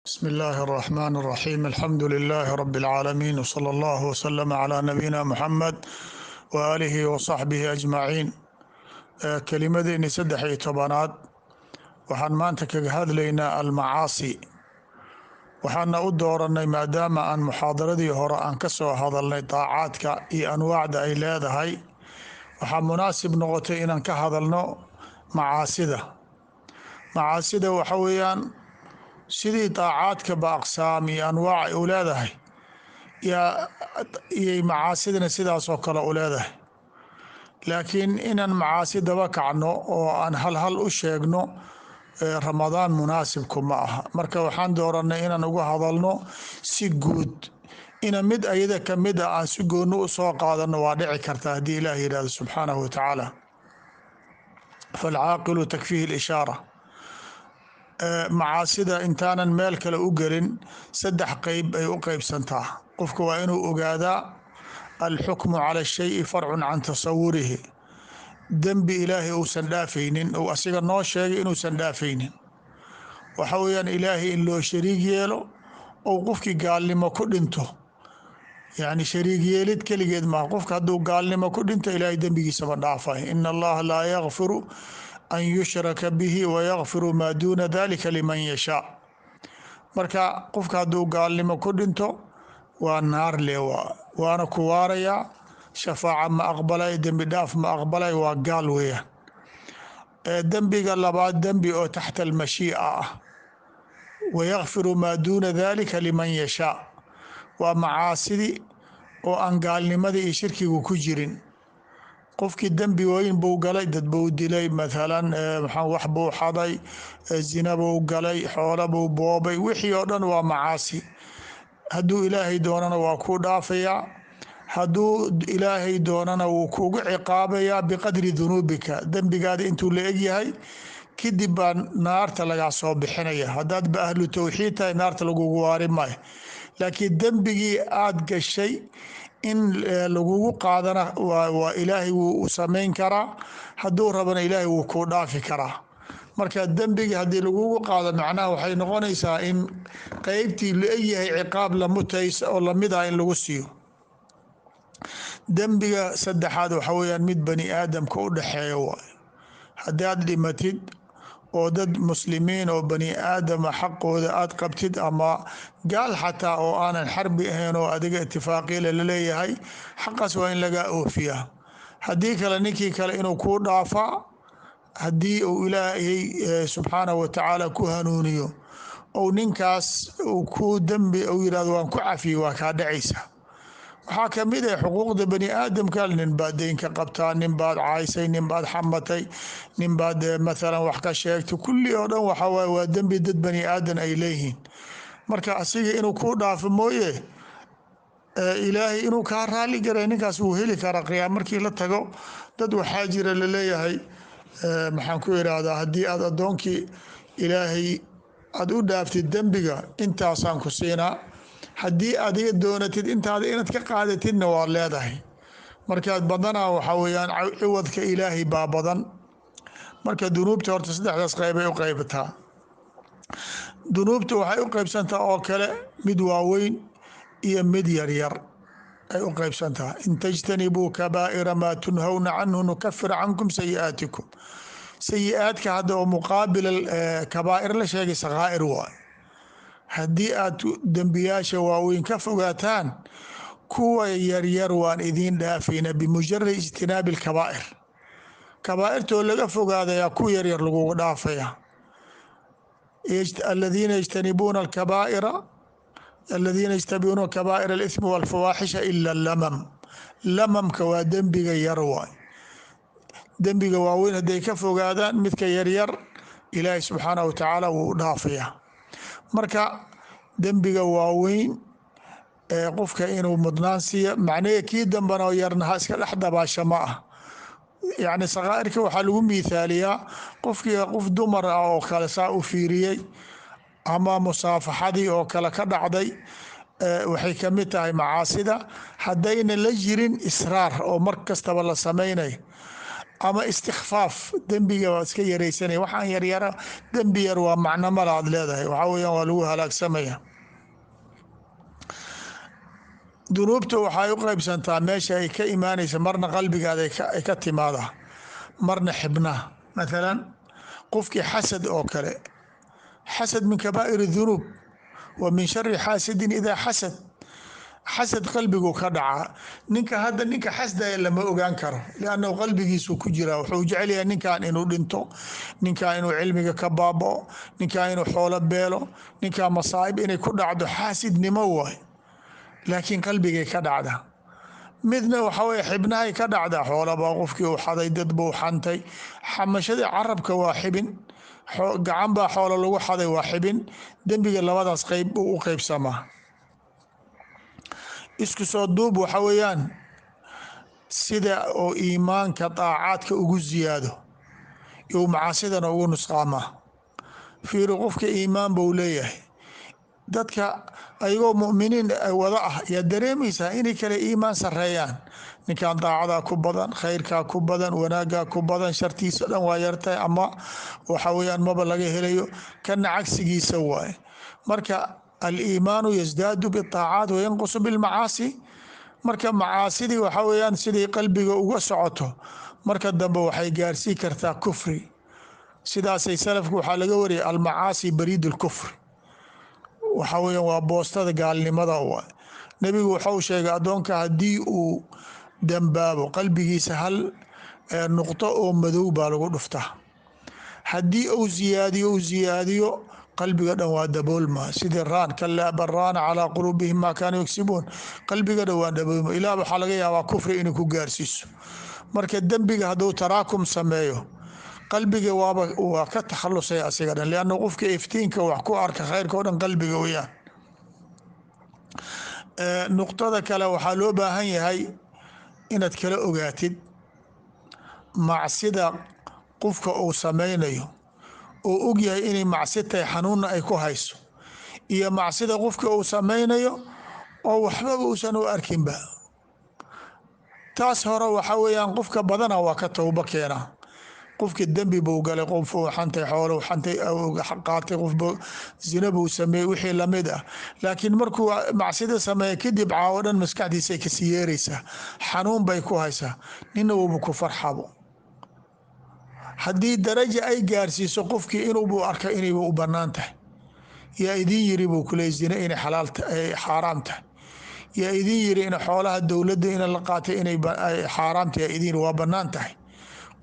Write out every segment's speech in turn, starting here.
بسم الله الرحمن الرحيم الحمد لله رب العالمين وصلى الله وسلم على نبينا محمد وآله وصحبه أجمعين kelimadeeni 13 waxaan maanta kaga hadlaynaa almacaasi waxaana u dooranay maadaama aan muxaadaradii hore aan ka soo hadalnay daacaadka iyo anwaacda ay leedahay waxaa munaasib noqotay inaan ka hadalno macaasida waxa weeyaan sidii daacaadka ba aqsaam iyo anwaac ay u leedahay iyay macaasidana sidaas oo kale u leedahay laakiin inaan macaasi daba kacno oo aan hal u sheegno ramadaan munaasibku ma aha marka waxaan dooranay inaan uga hadalno si guud ina mid ayada ka mid ah aan si gooni u soo qaadano waa dhici karta haddii ilaah yidhaahdo subxaanahu wa tacaala falcaaqilu takfiihi lishaara macaasida intaanan meel kale u gelin 3 qeyb ay u qeybsantaa qofka waa inuu ogaadaa alxukmu cala shayi farcun can tasawurihi dembi ilaahay uusan dhaafaynin ou asiga noo sheegay inuusan dhaafaynin waxa weeyaan ilaahay in loo shariig yeelo ou qofkii gaalnimo ku dhinto yacni shariig yeelid keligeed maaha qofka hadduu gaalnimo ku dhinto ilaahay dembigiisama dhaafay ina allaha laa yakfiru an yushraka bihi wayakfiru maa duuna dalika liman yashaa marka qofka hadduu gaalnimo ku dhinto waa naar le waana ku waarayaa shafaaca ma aqbalay dembi dhaaf ma aqbalay waa gaal weeyaan dembiga labaad dembi oo taxta almashiica ah wayakfiru maa duuna dalika liman yashaa waa macaasidii oo aan gaalnimadii iyo shirkigu ku jirin qofkii dembi weyn buu galay dad buu dilay maalan wax buu xaday zina buu galay xoolo buu boobay wixii oo dhan waa macaasi hadduu ilaahay doonana waa kuu dhaafayaa hadduu ilaahay doonana wuu kugu ciqaabayaa biqadri dunuubika dembigaada intuu la egyahay kadib baa naarta lagaa soo bixinaya haddaad ba ahlu tawxiid tahay naarta lagugu waari maayo laakiin dembigii aada gashay in lagugu qaadana waa ilaahay wuu samayn karaa hadduu rabana ilaahay wuu kuu dhaafi karaa marka dembigii haddii lagugu qaado macnaha waxay noqonaysaa in qeybtii la egyahay ciqaab lamutays oo lamid ah in lagu siiyo dembiga saddexaad waxa weeyaan mid bani aadamka u dhexeeya waayo haddaad dhimatid oo dad muslimiin oo bani aadama xaqooda aad qabtid ama gaal xataa oo aanan xarbi ahayn oo adiga itifaaqiyala la leeyahay xaqaas waa in laga oofiyaa haddii kale ninkii kale inuu kuu dhaafaa haddii uu ilaahay subxaanahu wa tacaala ku hanuuniyo ou ninkaas uu ku dembi uu yidhahdo waan ku cafiyey waa kaa dhacaysa waxaa ka mid ah xuquuqda bani aadamka nin baad deynka qabtaa nin baad caaysay nin baad xamatay nin baad maalan wax ka sheegtay kulli oo dhan waxa waaye waa dembi dad bani aadan ay leeyihiin marka asiga inuu kuu dhaafo mooye ilaahay inuu kaa raali garay ninkaas wuu heli karaa qiyaam markii la tago dad waxaa jira laleeyahay maxaan ku idhaahdaa haddii aad addoonkii ilaahay aad u dhaaftid dembiga intaasaan ku siinaa haddii adiga doonatid intaada inaad ka qaadatidna waad leedahay markaad badanaa waxaa weeyaan ciwadka ilaahay baa badan marka dunuubta horta 3daas qeybay u qeybataa dunuubta waxay u qeybsantaa oo kale mid waaweyn iyo mid yaryar ay u qeybsantaha in tajtanibuu kabaa'ira maa tunhawna canhu nukafir cankum sayi'aatikum sayi-aadka hadda oo muqaabil kabaa'ir la sheegay sakaa'ir waay haddii aad dembiyaasha waaweyn ka fogaataan kuwa yaryar waan idiin dhaafayna bimujarad ijtinaabi alkabaa'ir kabaa'irtoo laga fogaadayaa ku yaryar lagugu dhaafaya aladiina yajtanibuuna alkabaa'ira aladiina yajtanibuuna kabaa'ir alithmi walfawaaxisha ila lamamka waa dembiga yar waay dembiga waaweyn hadday ka fogaadaan midka yaryar ilaahay subxaanahu wa tacaala wuu dhaafayaa marka dembiga waaweyn ee qofka inuu mudnaan siiya macnahe kii dambana yarna ha iska dhex dabaasha ma ah yacni sakaa'irka waxaa lagu miithaaliyaa qofkii qof dumar ah oo kale saa u fiiriyey ama musaafaxadii oo kale ka dhacday waxay ka mid tahay macaasida haddayna la jirin israar oo mar kastaba la samaynayo ama istikfaaf dembiga waa iska yaraysanaya waxaan yaryara dembi yar waa macno mala aad leedahay waxaa weeyaan waa lagu halaagsamaya. dunuubta waxay u qaybsantaa meesha ay ka imaanaysa marna qalbigaada ay ka timaada marna xibnaha. maalan qofkii xasad oo kale, xasad min kabaa'ir dunuub wa min shari xaasidin idaa xasad. xasad qalbigu ka dhacaa. ninka xasdaya lama ogaan karo liannahu qalbigiisu ku jiraa. wuxuu jecel yahay ninkan inuu dhinto, ninkan inuu cilmiga ka baaba'o, ninkan inuu xoolo beelo, ninkan masaa'ib inay ku dhacdo. xaasidnimo waay, laakiin qalbigay ka dhacdaa. midna waxa weye xibnahay ka dhacdaa. xoolabaa qofkii u xaday, dad buu xantay. xamashada carabka waa xibin, gacan baa xoolo lagu xaday waa xibin. dembiga labadaas qeyb uu u qeybsamaa. isku soo duub waxa weeyaan sida oo iimaanka daacaadka ugu ziyaado iyo macaasidana ugu nusqaamaa. fiiri qofka iimaan buu leeyahay, dadka ayagoo mu'miniin wada ah yaa dareemaysaa inay kale iimaan sareeyaan. ninkan daacadaa ku badan, khayrkaa ku badan, wanaaggaa ku badan, shartiisa dhan waa yartahay ama waxa weeyaan maba laga helayo. kana cagsigiisa waaye. marka aliimaanu yasdaadu biaacaat wayanqusu bilmacaasi. marka macaasidii waxa weeyaan siday qalbiga uga socoto marka dambe waxay gaarsii kartaa kufri. sidaasay salafku waxaa laga wariyay almacaasi bariid lkufri, waxa weeyaan waa boostada gaalnimada waay. nebigu waxau sheegay addoonka haddii uu dambaabo qalbigiisa hal nuqto oo madow baa lagu dhuftaa. haddii uu ziyaadiyo qalbiga dhan waa daboolma. sidii raan kalaa bal raana calaa quluubihim maa kaanuu yagsibuun. qalbiga dhan waa daboolma. ilaah waxaa laga yaabaa kufri inay ku gaarsiiso. marka dembiga hadduu taraakum sameeyo qalbiga waa ka takhalusaya asiga dhan, lianna qofka iftiinka wax ku arka khayrka o dhan qalbiga weyaan. nuqtada kale waxaa loo baahan yahay inaad kala ogaatid macsida qofka uu sameynayo oo og yahay inay macsi tahay xanuunna ay ku hayso, iyo macsida qofka uu sameynayo oo waxbaba uusan u arkinba. taas hore waxa weeyaan qofka badana waa ka towbo keenaa. qofka dembi buu galay, qof uu xantay, xoolo xantay, qaatay, qofba zina buu sameeyey, wixii lamid ah. laakiin markuu macsida sameeya kadib caawo dhan maskaxdiisay kasii yeeraysaa, xanuun bay ku haysaa, nina wuuba ku farxabo. haddii daraja ay gaarsiiso qofkii inuubu arka inayba u bannaan tahay. yaa idin yiri buu kuley zina inay xaaraam tahay. yaa idin yiri in xoolaha dowladda in la qaatay inay xaaraam tahay. yaa idin yiri waa bannaan tahay.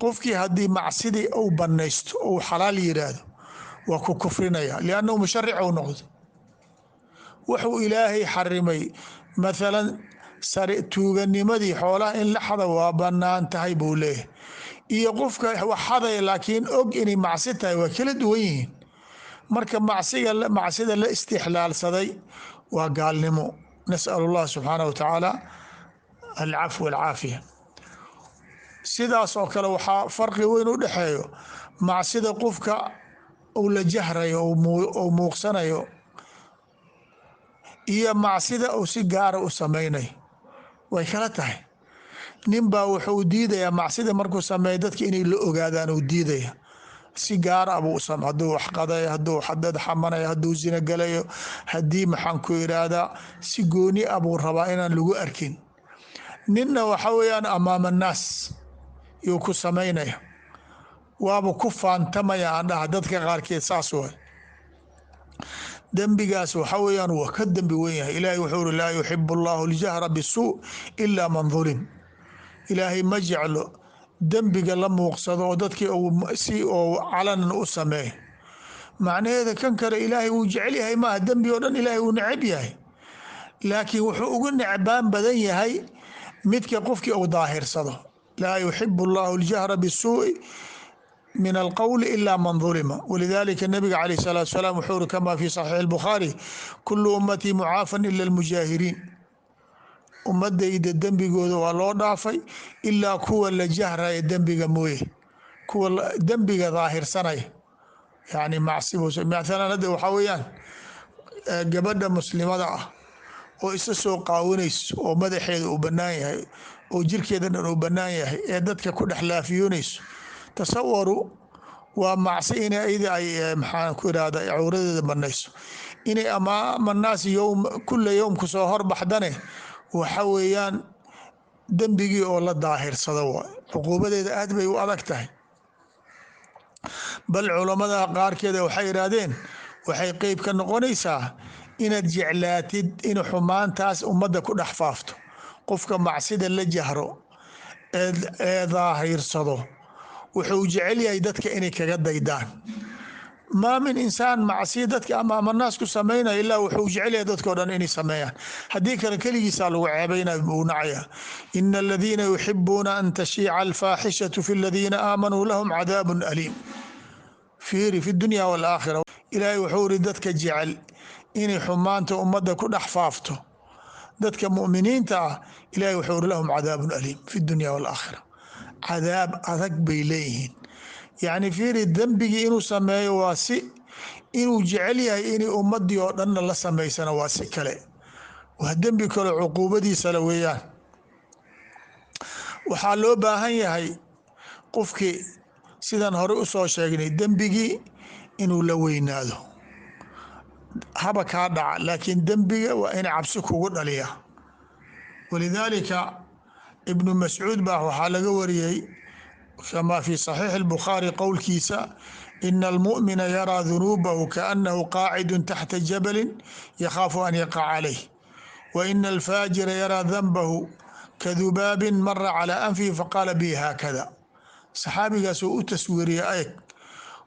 qofkii haddii macsidii uu bannaysto ou xalaal yiraahdo waa ku kufrinaya, liannahu musharic u noqdo. wuxuu ilaahay xarimay maalan tuuganimadii xoolaha in la xada waa bannaan tahay buu leeyahay. iyo qofka wax xadaya laakiin og inay macsi tahay waa kala duwan yihiin. marka macsida la istixlaalsaday waa gaalnimo. nas'al allah subxaanahu watacaala alcafw walcaafiya. sidaas oo kale waxaa farqi weyn u dhexeeyo macsida qofka uu la jahrayo ou muuqsanayo iyo macsida uu si gaara u samaynayo, way kala tahay. nin baa wuxuu diidayaa macsida markuu sameeyo dadka inay la ogaadaan uu diidaya. si gaar ah buu hadduu wax qadayo, hadduu dad xamanayo, hadduu zina galayo, haddii maxaan ku irahdaa si gooni ah buu rabaa inaan lagu arkin. ninna waxa weeyaan amaama annaas yuu ku samaynaya, waaba ku faantamaya aan dhaha dadka qaarkeed saas way. dembigaas waxa weeyaan waa ka dembi weyn yahay. ilaahay wuxuu uri laa yuxibu allahu aljahra bisuu ilaa man dulim. ilaahay ma jeclo dembiga la muuqsado oo dadkii si oo calanan u sameey. macnaheeda kan kale ilaahay wuu jecel yahay maaha, dembi oo dhan ilaahay wuu necab yahay, laakiin wuxuu ugu necbaan badan yahay midka qofkii uu daahirsado. laa yuxibu allahu aljahra bisuui min alqowli ila man dulima. walidalika nabiga calayh salaatu salaam wuxuu uri kama fi saxiix albukhaari kulu ummatii mucaafan ila almujaahiriin. ummadayda dembigooda waa loo dhaafay ilaa kuwa la jahraya dembiga mooye, kuwa dembiga daahirsanaya yani macsi. maalan hadda waxaa weeyaan gabadha muslimada ah oo isa soo qaawinayso oo madaxeeda uu bannaan yahay oo jirkeeda dhan uu bannaan yahay ee dadka ku dhex laafiyoonayso tasawaru waa macsi inay ayada ay maxaan ku irahda cawradeeda banayso inay amaama naas yowm kula yowm kusoo horbaxdane waxa weeyaan dembigii oo la daahirsado waay cuquubadeeda aad bay u adag tahay bal culamada qaarkeeda waxay yidhaahdeen waxay qeyb ka noqonaysaa inaad jeclaatid in xumaantaas ummadda ku dhex faafto qofka macsida la jahro ee daahirsado wuxuu jecel yahay dadka inay kaga daydaan maa min insaan macsiya dadka amaama naas ku samaynaya ilaa wuxuu jecel yahay dadkao dhan inay sameeyaan haddii kale keligiisaa lagu ceebaynaya uu nacaya ina aladiina yuxibuuna an tashiica alfaaxishatu fi aladiina aamanuu lahum cadaabun aliim fiiri fi dunya walaakhira ilaahay wuxuu iri dadka jecel inay xumaanta ummadda ku dhex faafto dadka mu'miniinta ah ilaahay wuxuu iri lahum cadaabun aliim fi dunya walaakhira cadaab adag bay leeyihiin yacni fiiri dembigii inuu sameeyo waa si inuu jecel yahay inay ummadii oo dhanna la samaysana waa si kale waa dembi kale cuquubadiisa la weeyaan waxaa loo baahan yahay qofkii sidaan hore u soo sheegnay dembigii inuu la weynaado haba kaa dhaca laakiin dembiga waa in cabsi kugu dhaliya walidaalika ibnu mascuud baa waxaa laga wariyey kama fi saxiix الbukhaari qowlkiisa ina almu'mina yaraa dunuubahu kaanahu qaacidun taxta jabalin yakhaafu an yaqaca calayh wa ina alfaajira yaraa danbahu kadubaabin mara calaa anfihi faqaala bi haakada saxaabigaas uu u taswiiriye eeg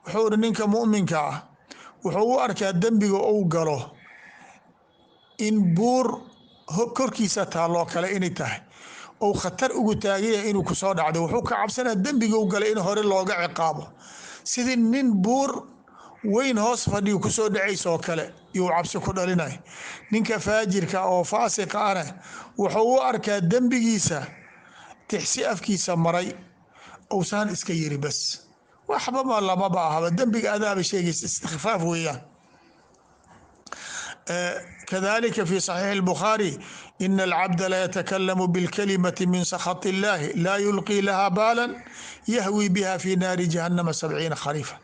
wuxuu iri ninka mu'minka ah wuxuu u arkaa dembiga ou galo in buur korkiisa taalloo kale inay tahay ou khatar ugu taagaya inuu kusoo dhacdo wuxuu ka cabsanaya dembiga u galay in hore looga ciqaabo sidii nin buur weyn hoos fadhiyo kusoo dhacaysa oo kale iyuu cabsi ku dhalinay ninka faajirka oo faasiqa ana wuxuu u arkaa dembigiisa tixsi afkiisa maray ousan iska yiri bas waxba ma lamaba ahaba dembiga adaaba sheegaysa istikfaaf weeyaan كذلك في صحيح البخاري إن العبد لا يتكلم بالكلمة من سخط الله لا يلقي لها بالا يهوي بها في نار جهنم 70 خريفا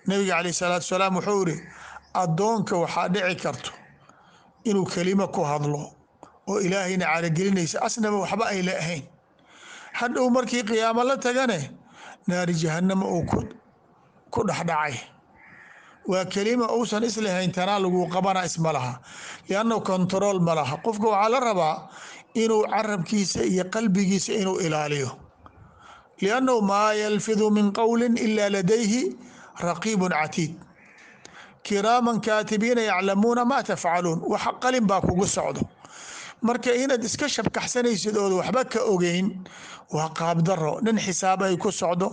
نبي عليه الصلاة والسلام وحوري أدونك وحادعي كرتو إنو كلمة كهضلو وإلهينا على قلنيس أسنب وحبا إلى أهين حد أمركي قيام الله تغني نار جهنم أو كد حدعي waa kelima uusan islahayn tanaa lagu qabana isma laha lianno control ma laha qofka waxaa la rabaa inuu carabkiisa iyo qalbigiisa inuu ilaaliyo liannahu maa yalfidu min qowlin ilaa ladayhi raqiibun catiid kiraaman kaatibiina yaclamuuna maa tafcaluun waxa qalin baa kugu socdo marka inaad iska shabkaxsanaysid ood waxba ka ogeyn waa qaabdaro nin xisaab ay ku socdo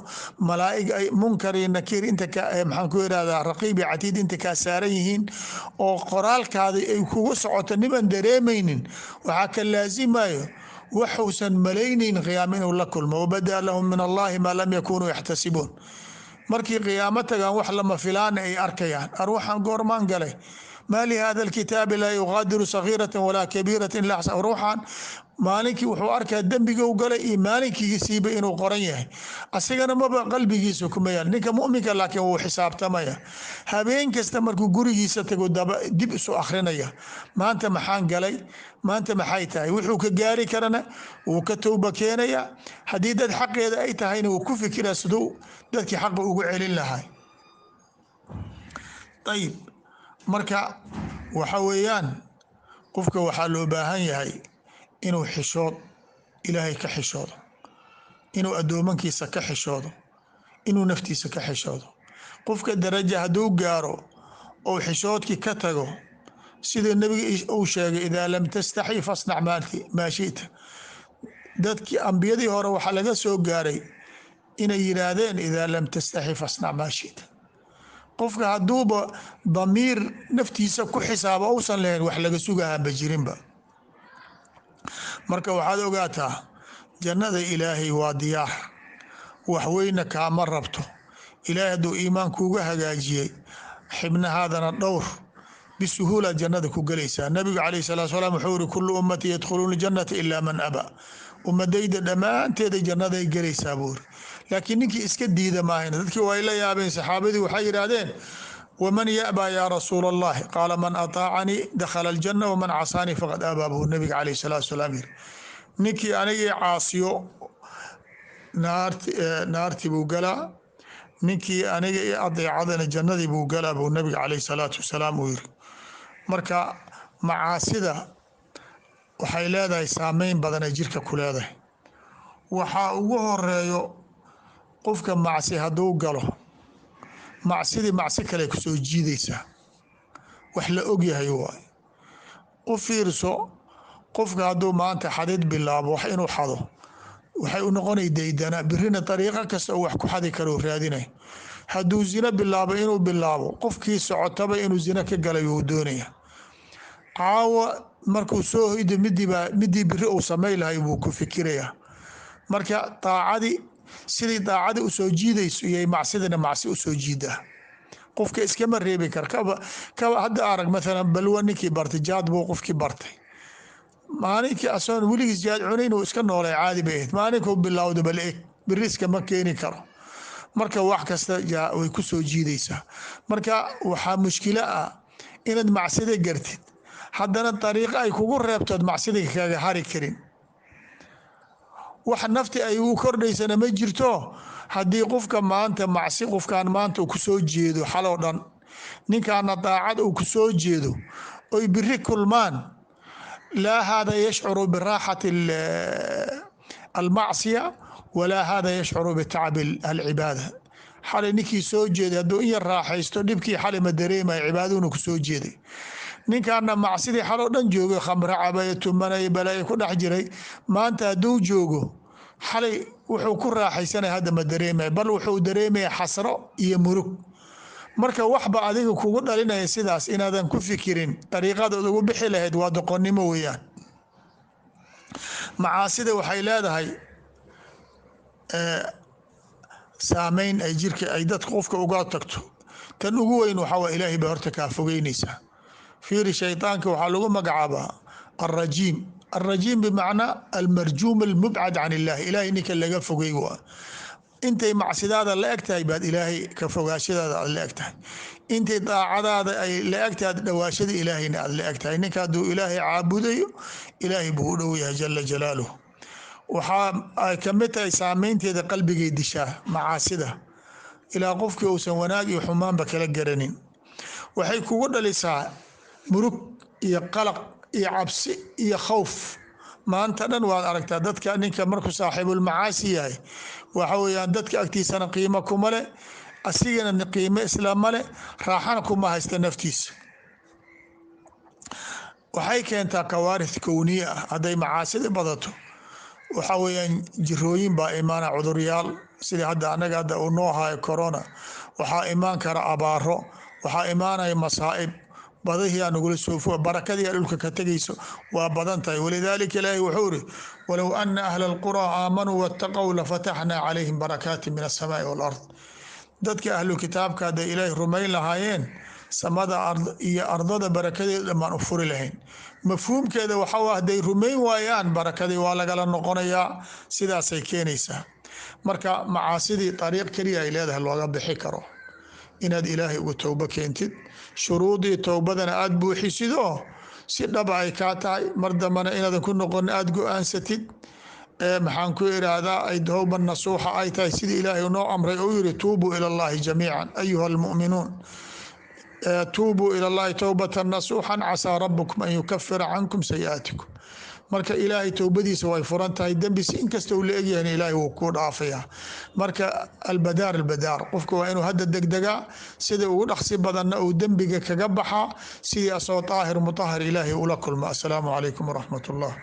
malaa'ig ay munkar iyo nakiir inta ka maxaan ku yiraahdaa raqiib iyo catiid inta ka saaran yihiin oo qoraalkaada ay kugu socoto niman dareemaynin waxaa ka laazimayo waxuusan malaynayn qiyaam inuu la kulmo wabadaa lahum min allahi maa lam yakunuu yaxtasibuun markii qiyaamo tagaan wax lama filaan ay arkayaan arwaxan goormaan galay ما لهذا الكتاب لا يغادر صغيرة ولا كبيرة إلا أحصاها روحا مالكي وحو أركا دنبيغا وقالي مالكي يسيب إنو قرنيه أسيغانا مبا قلبي يسو كميا نيكا مؤمنك لكن هو حساب تمايا هابين كستمركو قري يستقو دب سو أخرينيا ما أنت محان قالي ما أنت محايتاي وحو كقاري كرنا وكتوبة كينيا حديدة حق يدا أي تهين وكفي كلا سدو دادكي حق وقعلين لهاي طيب marka waxa weeyaan qofka waxaa loo baahan yahay inuu xishood ilaahay ka xishoodo inuu adoomankiisa ka xishoodo inuu naftiisa ka xishoodo qofka daraja hadduu gaaro oo xishoodkii ka tago sida nabiga uu sheegay idaa lam tastaxi fasnac maa shi'ta dadkii ambiyadii hore waxaa laga soo gaaray inay yiraahdeen idaa lam tastaxi fasnac maa shi'ta qofka hadduuba damiir naftiisa ku xisaabo uusan lahayn wax laga sugahaanba jirinba marka waxaad ogaataa jannada ilaahay waa diyaar waxweyna kaama rabto ilaahay hadduu iimaan kuuga hagaajiyey xibnahaadana dhowr bisuhuula jannada ku galaysaa. nabigu calayhi salaatu wasalaam wuxuu yiri kullu ummati yadkhuluuna jannata ilaa man abaa, ummadayda dhammaanteeda jannaday galaysaa buu yiri, laakiin ninkii iska diida maahayn. dadkii way la yaabeen, saxaabadii waxay yidhaahdeen waman ya'baa yaa rasuula allahi, qaala man ataacanii dakhala aljanna waman casaanii faqad abaa buu nabiga calayhi salaatu wasalaam yiri, ninkii anigii caasiyo naartii buu galaa, ninkii aniga i adeecadana jannadii buu galaa buu nabiga calayhi salaatu wasalaam uu yiri. marka macaasida waxay leedahay saameyn badan ay jirka ku leedahay. waxaa ugu horeeyo qofka macsi hadduu galo, macsidii macsi kale kusoo jiidaysaa, wax la ogyahay waay. u fiirso, qofka hadduu maanta xadid bilaabo wax inuu xado, waxay u noqonay daydana, birina dariiqo kasta oo wax ku xadi karo raadinay. hadduu zina bilaabo inuu bilaabo, qofkii socotaba inuu zina ka galay uu doonaya. caawa markuu soo hoydo midii biri uu samay lahay buu ku fikiraya. marka daacadii sidii daacadii u soo jiidayso iyo macsidana macsi u soo jiidaa. qofka iskama reebi kar kaba hadda arag maalan balwa ninkii bartay jaad buu qofkii bartay, maalinkii asoon weligiis jaad cunayn uu iska noolay caadi bay ahayd, maalinkuu bilowda bal eg biriska ma keeni karo. marka wax kasta way ku soo jiidaysaa. marka waxaa mushkilo ah inaad macsida gartid, haddana dariiqo ay kugu reebtood macsida kaga hari karin. wax nafti ay ugu kordhaysana ma jirto. haddii qofka maanta macsi qofkaan maanta uu ku soo jeedo xaloo dhan, ninkaana daacad uu ku soo jeedo, oy biri kulmaan, laa hada yashcuru biraaxati almacsiya walaa hada yashcuru bitacbi alcibaada. xalay ninkii soo jeeday hadduu in yar raaxaysto dhibkii xalay ma dareemaya, cibaadaduna ku soo jeeday. ninkaana macsidii xaloo dhan joogay, khamre cabaya, tumanaya, balaayo ku dhex jiray, maanta hadduu joogo xalay wuxuu ku raaxaysanaya hadda ma dareemaya, bal wuxuu dareemaya xasro iyo murug. marka waxba adiga kugu dhalinaya sidaas inaadan ku fikirin dariiqadaad ugu bixi lahayd waa doqonnimo weeyaan. macaasida waxay leedahay saameyn ay jirka ay dadka qofka uga tagto. tan ugu weyn waxaa waa ilaahay ba horta kaa fogeynaysaa. fiiri, shaydaanka waxaa lagu magacaabaa alrajiim. alrajiim bimacnaa almarjuum almubcad can illaahi, ilaahay ninka laga fogey waa. intay macsidaada la eg tahay baad ilaahay ka fogaashadaada aad la eg tahay, intay daacadaada ay la eg tahay dhawaashada ilaahayna aad la eg tahay. ninka hadduu ilaahay caabudayo ilaahay buu u dhow yahay jala jalaaluh. waxaa ay ka mid tahay saameynteeda qalbigay dishaa macaasida, ilaa qofkii uusan wanaag iyo xumaanba kala garanin. waxay kugu dhalisaa murug iyo qalaq iyo cabsi iyo khawf. maanta dhan waad aragtaa dadka, ninka markuu saaxiibulmacaasi yahay waxa weeyaan dadka agtiisana qiimo kuma leh, asigana qiimo islaama leh, raaxana kuma haysta naftiisa. waxay keentaa kawaarith kowniya ah hadday macaasida badato. waxa weeyaan jirooyin baa imaana, cuduryaal sida hadda anaga hadda uu noo hayo corona. waxaa imaan kara abaaro, waxaa imaanaya masaa'ib, badahiyaa nagula soo foga, barakadiyaa dhulka ka tegayso waa badan tahay. walidaalika ilaahi wuxuu iri walow ana ahla alquraa aamanuu wattaqow lafataxnaa calayhim barakaatin min alsamaai walard. dadka ahlu kitaabka hadday ilaahay rumayn lahaayeen, samada iyo ardada barakadeeda dhammaan u furi lahayn. mafhuumkeeda waxa waa hadday rumayn waayaan barakadii waa lagala noqonayaa, sidaasay keenaysaa. marka macaasidii dariiq keliya ay leedahay looga bixi karo, inaad ilaahay uga towbo keentid, shuruudii towbadana aad buuxisid oo si dhaba ay kaa tahay, mar dambana inaadan ku noqon aad go-aansatid. maxaan ku iraahdaa ay towba nasuuxa ay tahay sidii ilaahay noo amray oo yiri tuubuu ila allahi jamiican ayuha almu'minuun, tuubuu ila allahi towbatan nasuuxan casaa rabukum an yukafira cankum sayi'aatikum. marka ilaahay towbadiisa way furan tahay, dembisi inkasta uu la egyahay ilaahay wuu ku dhaafayaa. marka albadaar qofka waa inuu hadda degdegaa, sida ugu dhaqsi badanna uu dembiga kaga baxaa, sidii asoo daahir mutahhar ilaahay ula kulma. assalaamu calaykum waraxmat ullah.